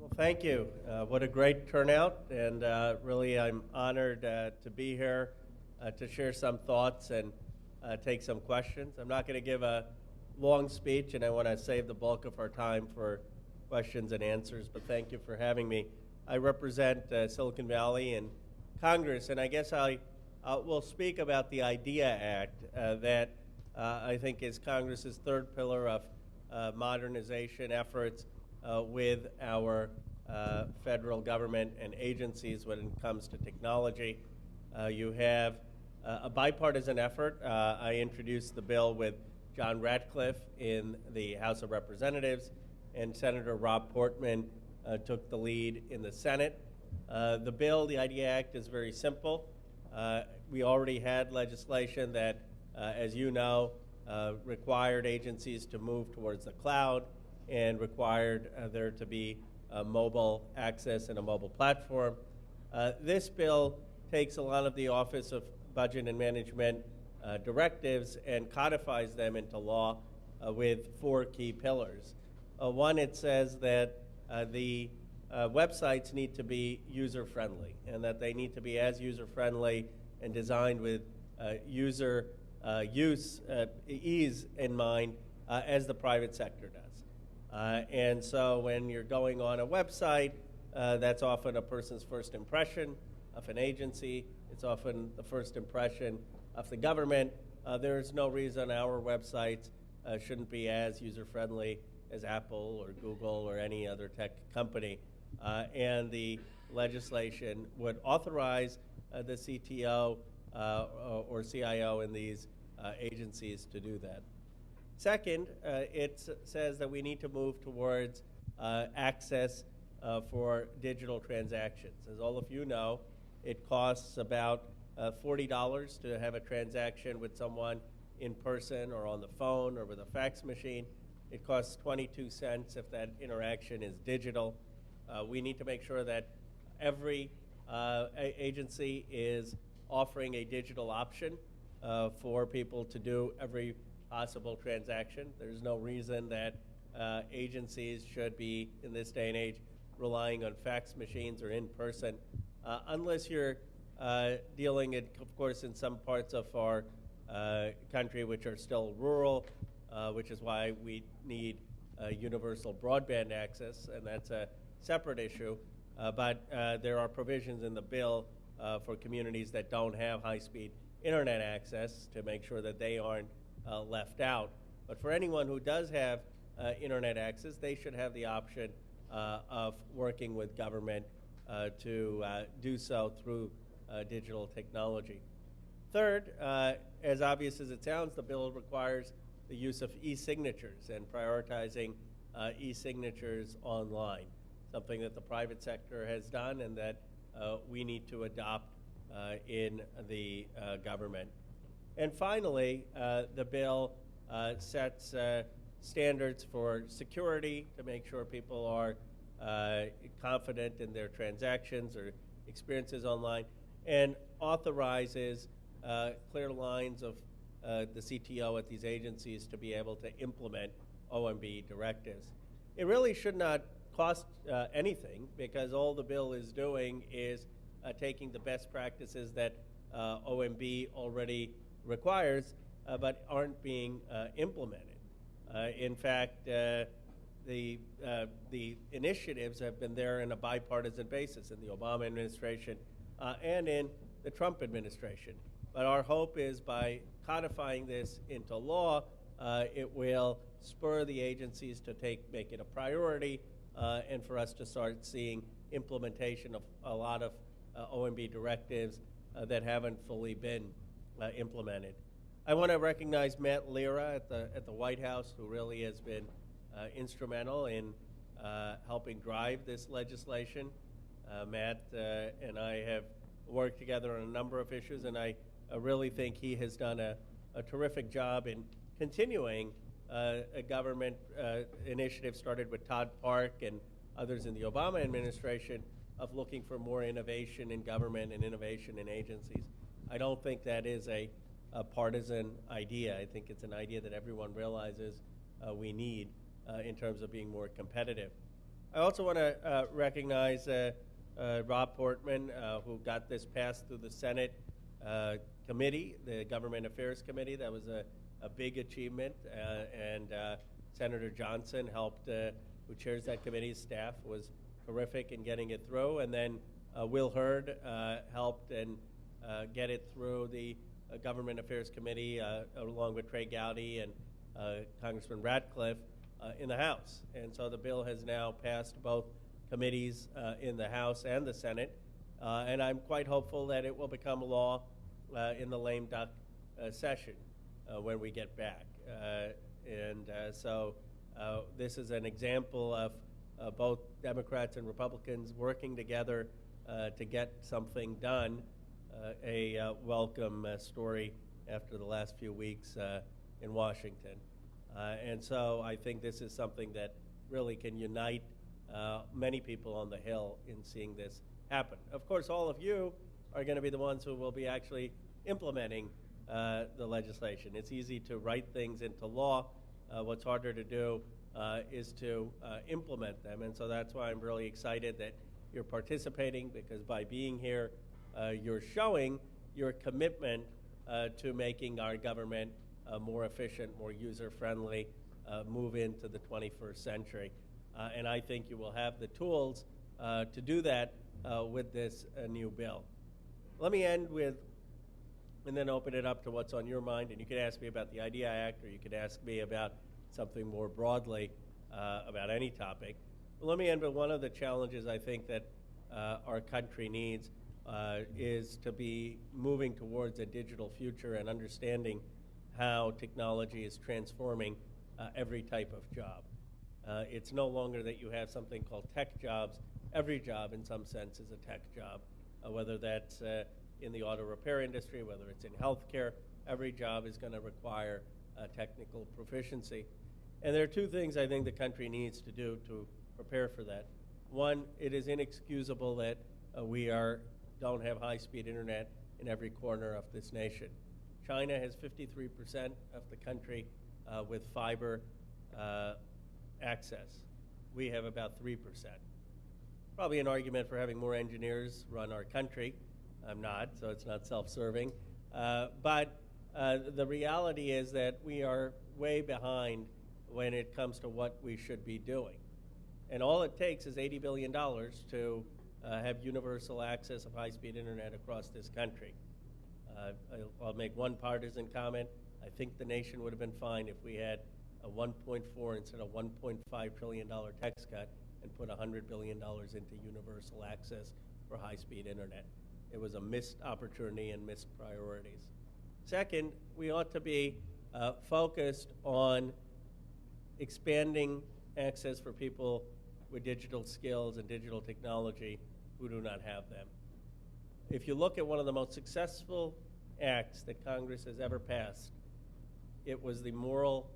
Well, thank you. What a great turnout, and really I'm honored to be here to share some thoughts and take some questions. I'm not going to give a long speech, and I want to save the bulk of our time for questions and answers, but thank you for having me. I represent Silicon Valley and Congress, and I guess I will speak about the IDEA Act that I think is Congress's third pillar of modernization efforts with our federal government and agencies when it comes to technology. You have a bipartisan effort. I introduced the bill with John Ratcliffe in the House of Representatives, and Senator Rob Portman took the lead in the Senate. The bill, the IDEA Act, is very simple. We already had legislation that, as you know, required agencies to move towards the cloud and required there to be mobile access and a mobile platform. This bill takes a lot of the Office of Budget and Management directives and codifies them into law with four key pillars. One, it says that the websites need to be user-friendly, and that they need to be as user-friendly and designed with user ease in mind as the private sector does. And so when you're going on a website, that's often a person's first impression of an agency. It's often the first impression of the government. There is no reason our websites shouldn't be as user-friendly as Apple or Google or any other tech company. And the legislation would authorize the CTO or CIO in these agencies to do that. Second, it says that we need to move towards access for digital transactions. As all of you know, it costs about $40 to have a transaction with someone in person or on the phone or with a fax machine. It costs 22 cents if that interaction is digital. We need to make sure that every agency is offering a digital option for people to do every possible transaction. There's no reason that agencies should be, in this day and age, relying on fax machines or in person, unless you're dealing, of course, in some parts of our country which are still rural, which is why we need universal broadband access, and that's a separate issue. But there are provisions in the bill for communities that don't have high-speed internet access to make sure that they aren't left out. But for anyone who does have internet access, they should have the option of working with government to do so through digital technology. Third, as obvious as it sounds, the bill requires the use of e-signatures and prioritizing e-signatures online, something that the private sector has done and that we need to adopt in the government. And finally, the bill sets standards for security to make sure people are confident in their transactions or experiences online, and authorizes clear lines of the CTO at these agencies to be able to implement OMB directives. It really should not cost anything, because all the bill is doing is taking the best practices that OMB already requires, but aren't being implemented. In fact, the initiatives have been there in a bipartisan basis in the Obama administration and in the Trump administration. But our hope is by codifying this into law, it will spur the agencies to make it a priority, and for us to start seeing implementation of a lot of OMB directives that haven't fully been implemented. I want to recognize Matt Lira at the White House, who really has been instrumental in helping drive this legislation. Matt and I have worked together on a number of issues, and I really think he has done a terrific job in continuing a government initiative started with Todd Park and others in the Obama administration of looking for more innovation in government and innovation in agencies. I don't think that is a partisan idea. I think it's an idea that everyone realizes we need in terms of being more competitive. I also want to recognize Rob Portman, who got this passed through the Senate committee, the Government Affairs Committee. That was a big achievement, and Senator Johnson helped, who chairs that committee's staff, was terrific in getting it through. And then Will Hurd helped and get it through the Government Affairs Committee, along with Trey Gowdy and Congressman Ratcliffe in the House. And so the bill has now passed both committees in the House and the Senate. And I'm quite hopeful that it will become law in the lame duck session when we get back. So this is an example of both Democrats and Republicans working together to get something done, a welcome story after the last few weeks in Washington. And so I think this is something that really can unite many people on the Hill in seeing this happen. Of course, all of you are going to be the ones who will be actually implementing the legislation. It's easy to write things into law. What's harder to do is to implement them. And so that's why I'm really excited that you're participating, because by being here, you're showing your commitment to making our government more efficient, more user-friendly, move into the 21st century. And I think you will have the tools to do that with this new bill. Let me end with, and then open it up to what's on your mind. And you can ask me about the IDEA Act, or you could ask me about something more broadly about any topic. But let me end with one of the challenges I think that our country needs is to be moving towards a digital future and understanding how technology is transforming every type of job. It's no longer that you have something called tech jobs. Every job, in some sense, is a tech job, whether that's in the auto repair industry, whether it's in healthcare. Every job is going to require technical proficiency. And there are two things I think the country needs to do to prepare for that. One, it is inexcusable that we don't have high-speed internet in every corner of this nation. China has 53% of the country with fiber access. We have about 3%. Probably an argument for having more engineers run our country. I'm not, so it's not self-serving. But the reality is that we are way behind when it comes to what we should be doing. And all it takes is $80 billion to have universal access of high-speed internet across this country. I'll make one partisan comment. I think the nation would have been fine if we had a 1.4 instead of $1.5 trillion tax cut and put $100 billion into universal access for high-speed internet. It was a missed opportunity and missed priorities. Second, we ought to be focused on expanding access for people with digital skills and digital technology who do not have them. If you look at one of the most successful acts that Congress has ever passed, it was the Morrill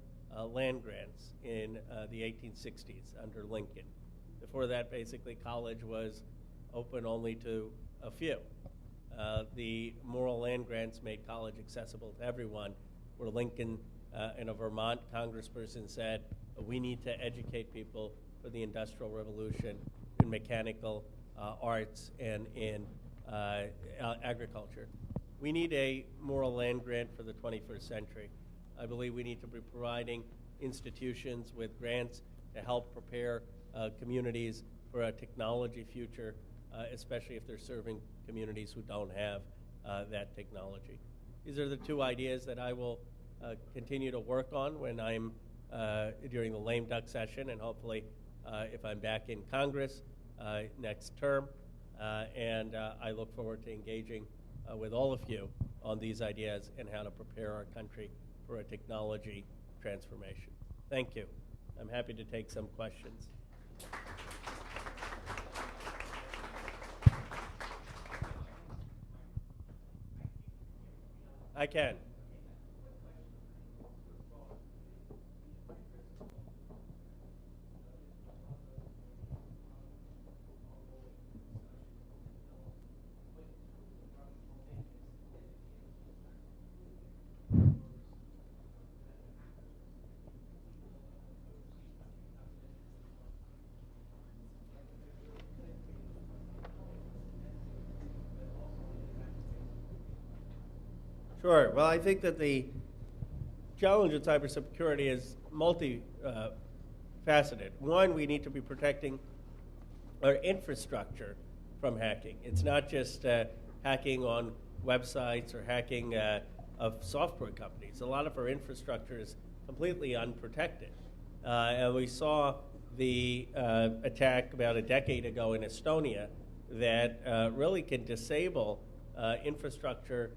land grants in the 1860s under Lincoln. Before that, basically, college was open only to a few. The Morrill land grants made college accessible to everyone, where Lincoln and a Vermont congressperson said, we need to educate people for the Industrial Revolution in mechanical arts and in agriculture. We need a Morrill land grant for the 21st century. I believe we need to be providing institutions with grants to help prepare communities for a technology future, especially if they're serving communities who don't have that technology. These are the two ideas that I will continue to work on when I'm during the lame duck session, and hopefully if I'm back in Congress next term. And I look forward to engaging with all of you on these ideas and how to prepare our country for a technology transformation. Thank you. I'm happy to take some questions. I can. Sure. Well, I think that the challenge in cybersecurity is multi-faceted. One, we need to be protecting our infrastructure from hacking. It's not just hacking on websites or hacking of software companies. A lot of our infrastructure is completely unprotected. And we saw the attack about a decade ago in Estonia that really can disable infrastructure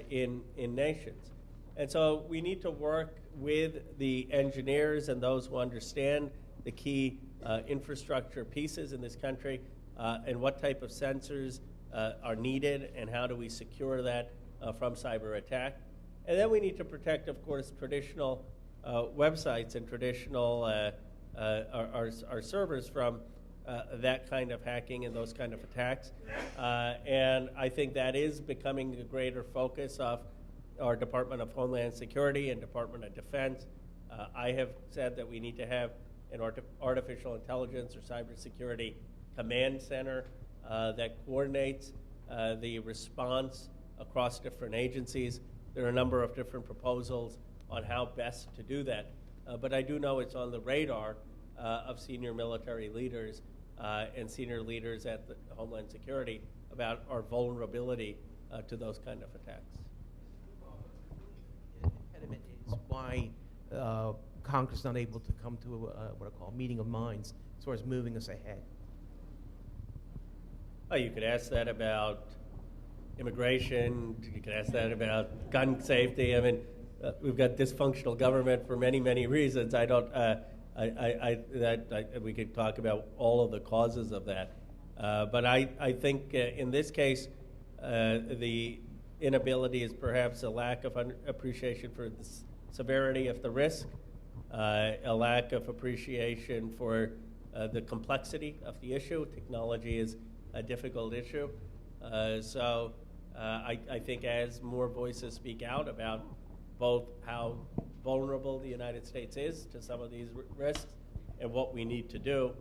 in nations. And so we need to work with the engineers and those who understand the key infrastructure pieces in this country and what type of sensors are needed and how do we secure that from cyber attack. And then we need to protect, of course, traditional websites and traditional our servers from that kind of hacking and those kind of attacks. And I think that is becoming a greater focus of our Department of Homeland Security and Department of Defense. I have said that we need to have an artificial intelligence or cybersecurity command center that coordinates the response across different agencies. There are a number of different proposals on how best to do that. But I do know it's on the radar of senior military leaders and senior leaders at the Homeland Security about our vulnerability to those kind of attacks. An impediment is why Congress is not able to come to what I call a meeting of minds as far as moving us ahead. Oh, you could ask that about immigration. You could ask that about gun safety. I mean, we've got dysfunctional government for many, many reasons. I don't. We could talk about all of the causes of that. But I think in this case, the inability is perhaps a lack of appreciation for the severity of the risk, a lack of appreciation for the complexity of the issue. Technology is a difficult issue. So I think as more voices speak out about both how vulnerable the United States is to some of these risks and what we need to do,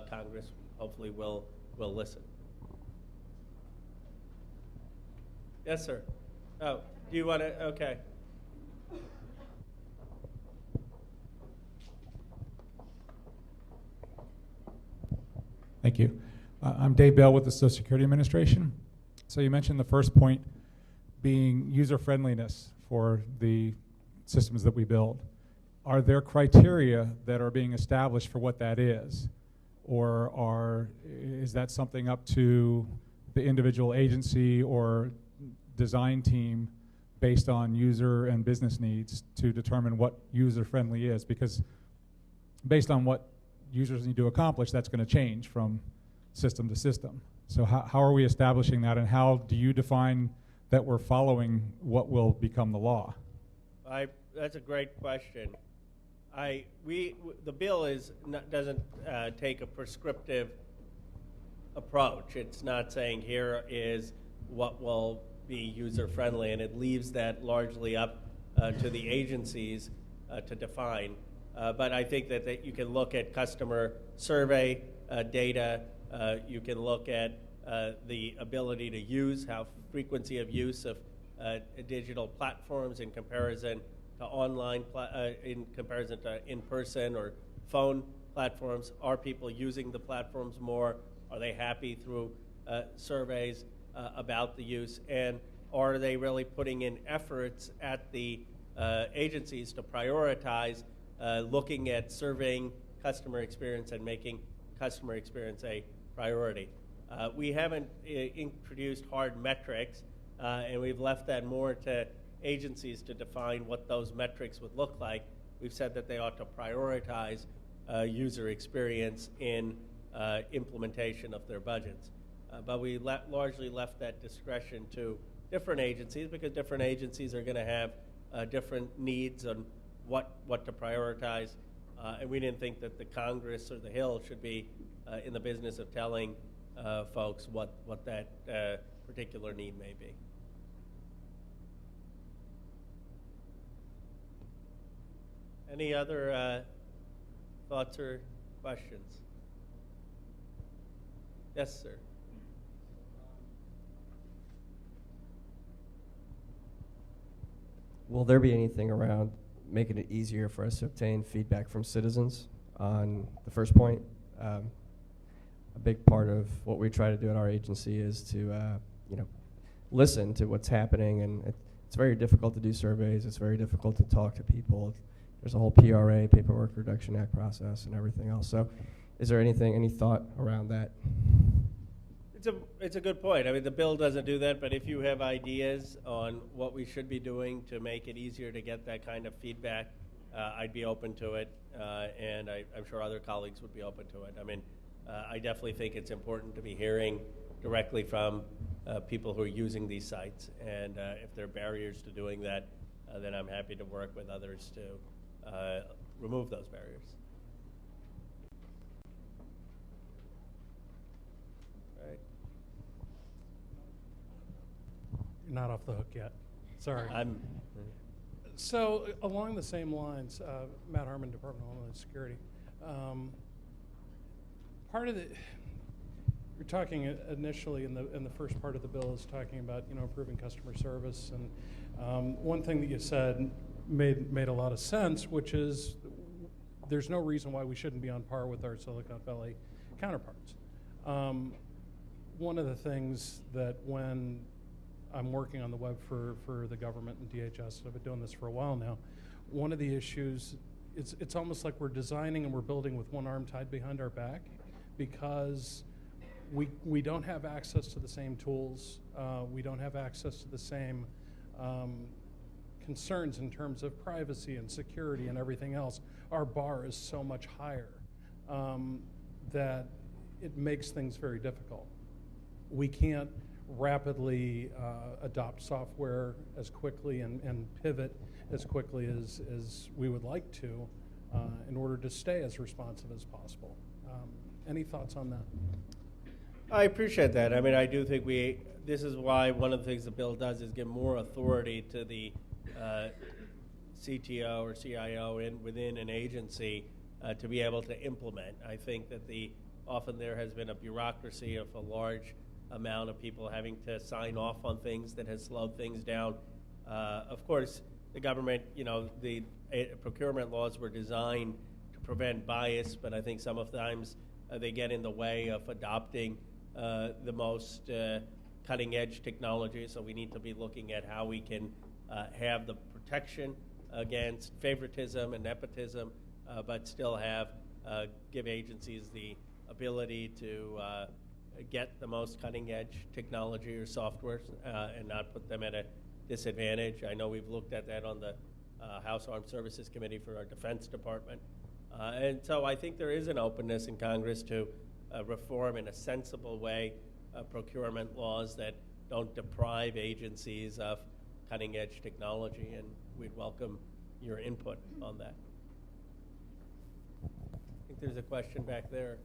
Congress hopefully will listen. Yes, sir. Oh, do you want to? Okay. Thank you. I'm Dave Bell with the Social Security Administration. So you mentioned the first point being user-friendliness for the systems that we build. Are there criteria that are being established for what that is? Or is that something up to the individual agency or design team based on user and business needs to determine what user-friendly is? Because based on what users need to accomplish, that's going to change from system to system. So how are we establishing that, and how do you define that we're following what will become the law? That's a great question. The bill doesn't take a prescriptive approach. It's not saying here is what will be user-friendly, and it leaves that largely up to the agencies to define. But I think that you can look at customer survey data. You can look at the ability to use, how frequency of use of digital platforms in comparison to online, in comparison to in-person or phone platforms. Are people using the platforms more? Are they happy through surveys about the use? And are they really putting in efforts at the agencies to prioritize looking at surveying customer experience and making customer experience a priority? We haven't introduced hard metrics, and we've left that more to agencies to define what those metrics would look like. We've said that they ought to prioritize user experience in implementation of their budgets. But we largely left that discretion to different agencies, because different agencies are going to have different needs on what to prioritize. And we didn't think that the Congress or the Hill should be in the business of telling folks what that particular need may be. Any other thoughts or questions? Yes, sir. will there be anything around making it easier for us to obtain feedback from citizens on the first point? A big part of what we try to do at our agency is to, listen to what's happening, and it's very difficult to do surveys. It's very difficult to talk to people. There's a whole PRA, Paperwork Reduction Act process, and everything else. So, is there any thought around that? It's a good point. I mean, the bill doesn't do that, but if you have ideas on what we should be doing to make it easier to get that kind of feedback, I'd be open to it, and I'm sure other colleagues would be open to it. I mean, I definitely think it's important to be hearing directly from people who are using these sites, and if there are barriers to doing that, then I'm happy to work with others to remove those barriers. Right. You're not off the hook yet. Sorry. So along the same lines, Matt Harmon, Department of Homeland Security. Part of the, you're talking initially in the first part of the bill is talking about improving customer service, and one thing that you said made a lot of sense, which is there's no reason why we shouldn't be on par with our Silicon Valley counterparts. One of the things that when I'm working on the web for the government and DHS, I've been doing this for a while now, one of the issues, it's almost like we're designing and we're building with one arm tied behind our back, because we don't have access to the same tools, we don't have access to the same concerns in terms of privacy and security and everything else. Our bar is so much higher that it makes things very difficult. We can't rapidly adopt software as quickly and pivot as quickly as we would like to in order to stay as responsive as possible. Any thoughts on that? I appreciate that. I mean, I do think this is why one of the things the bill does is give more authority to the CTO or CIO within an agency to be able to implement. I think that often there has been a bureaucracy of a large amount of people having to sign off on things that has slowed things down. Of course, the government, the procurement laws were designed to prevent bias, but I think sometimes they get in the way of adopting the most cutting-edge technology. So we need to be looking at how we can have the protection against favoritism and nepotism, but still give agencies the ability to get the most cutting-edge technology or software and not put them at a disadvantage. I know we've looked at that on the House Armed Services Committee for our Defense Department. And so I think there is an openness in Congress to reform in a sensible way procurement laws that don't deprive agencies of cutting-edge technology, and we'd welcome your input on that. I think there's a question back there.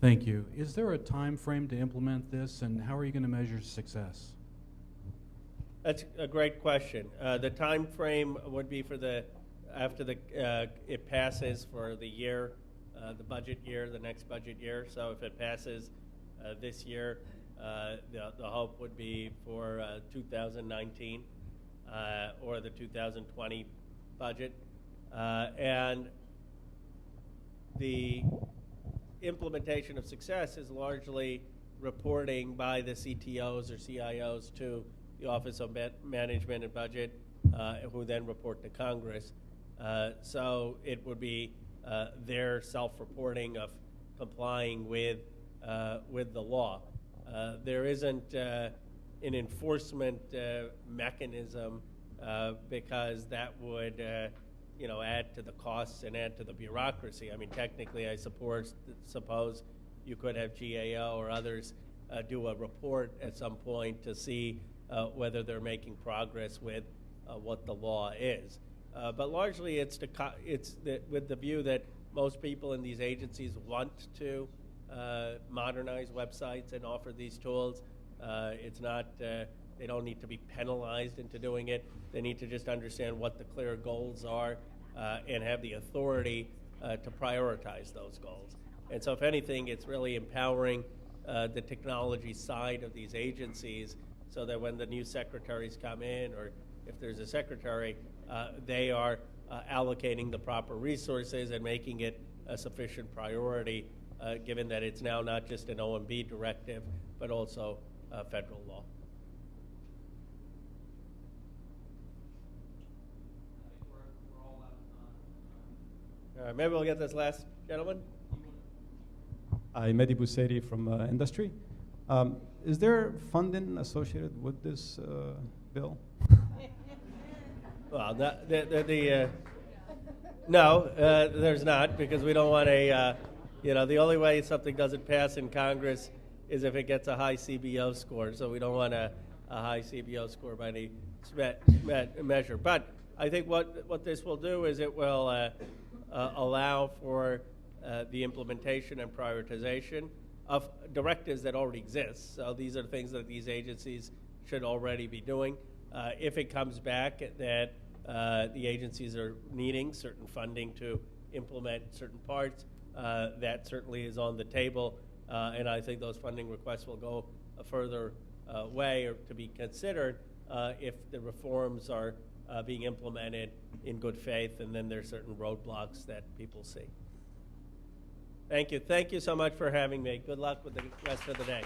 Thank you. Is there a time frame to implement this, and how are you going to measure success? That's a great question. The time frame would be for after it passes for the year, the budget year, the next budget year. So if it passes this year, the hope would be for 2019 or the 2020 budget. And the implementation of success is largely reporting by the CTOs or CIOs to the Office of Management and Budget, who then report to Congress. So it would be their self-reporting of complying with the law. There isn't an enforcement mechanism because that would add to the costs and add to the bureaucracy. I mean, technically, I suppose you could have GAO or others do a report at some point to see whether they're making progress with what the law is. But largely, it's with the view that most people in these agencies want to modernize websites and offer these tools. It's not, they don't need to be penalized into doing it. They need to just understand what the clear goals are and have the authority to prioritize those goals. And so if anything, it's really empowering the technology side of these agencies, so that when the new secretaries come in, or if there's a secretary, they are allocating the proper resources and making it a sufficient priority, given that it's now not just an OMB directive, but also federal law. All right, maybe we'll get this last gentleman. I'm Mehdi Busaidi from industry. Is there funding associated with this bill? Well, no, there's not, because we don't want the only way something doesn't pass in Congress is if it gets a high CBO score. So we don't want a high CBO score by any measure. But I think what this will do is it will allow for the implementation and prioritization of directives that already exist. So these are things that these agencies should already be doing. If it comes back that the agencies are needing certain funding to implement certain parts, that certainly is on the table, and I think those funding requests will go a further way or to be considered if the reforms are being implemented in good faith, and then there's certain roadblocks that people see. Thank you. Thank you so much for having me. Good luck with the rest of the day.